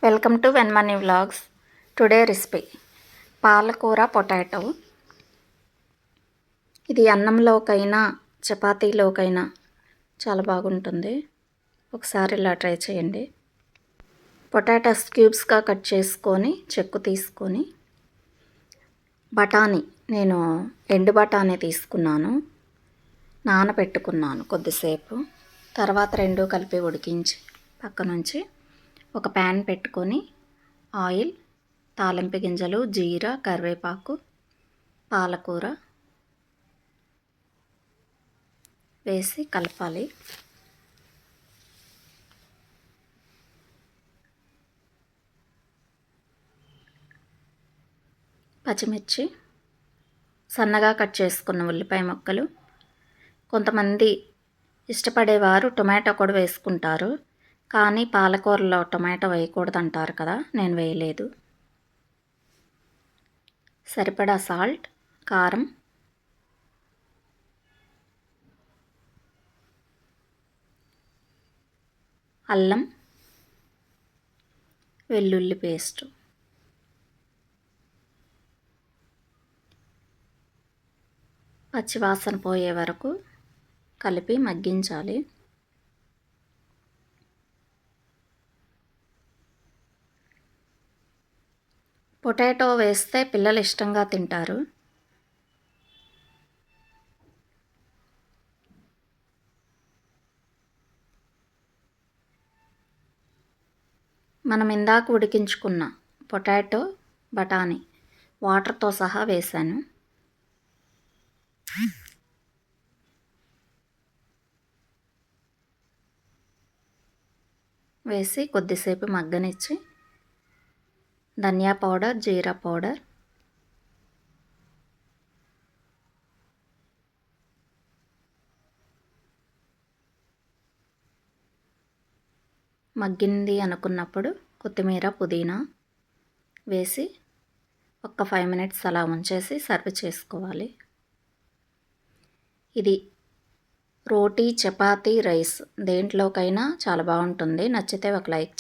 Welcome to వెన్మనీ vlogs. Today recipe పాలకూర potato. ఇది అన్నంలోకైనా చపాతీలోకైనా చాలా బాగుంటుంది. ఒకసారి ఇలా ట్రై చేయండి. పొటాటోస్ క్యూబ్స్గా కట్ చేసుకొని చెక్కు తీసుకొని, బఠానీ నేను ఎండు బఠానీ తీసుకున్నాను, నానబెట్టుకున్నాను కొద్దిసేపు. తర్వాత రెండు కలిపి ఉడికించి పక్కనుంచి ఒక ప్యాన్ పెట్టుకొని ఆయిల్, తాలింపు గింజలు, జీరా, కరివేపాకు, పాలకూర వేసి కలపాలి. పచ్చిమిర్చి, సన్నగా కట్ చేసుకున్న ఉల్లిపాయ ముక్కలు. కొంతమంది ఇష్టపడేవారు టొమాటో కూడా వేసుకుంటారు, కానీ పాలకూరలో టొమాటో వేయకూడదు అంటారు కదా, నేను వేయలేదు. సరిపడా సాల్ట్, కారం, అల్లం వెల్లుల్లి పేస్టు, పచ్చివాసన పోయే వరకు కలిపి మగ్గించాలి. పొటాటో వేస్తే పిల్లలు ఇష్టంగా తింటారు. మనం ఇందాక ఉడికించుకున్న పొటాటో, బఠానీ వాటర్తో సహా వేసాను. వేసి కొద్దిసేపు మగ్గనిచ్చి ధనియా పౌడర్, జీరా పౌడర్, మగ్గింది అనుకున్నప్పుడు కొత్తిమీర, పుదీనా వేసి ఒక 5 minutes అలా ఉంచేసి సర్వ్ చేసుకోవాలి. ఇది రోటీ, చపాతీ, రైస్ దేంట్లోకైనా చాలా బాగుంటుంది. నచ్చితే ఒక లైక్ చేయండి.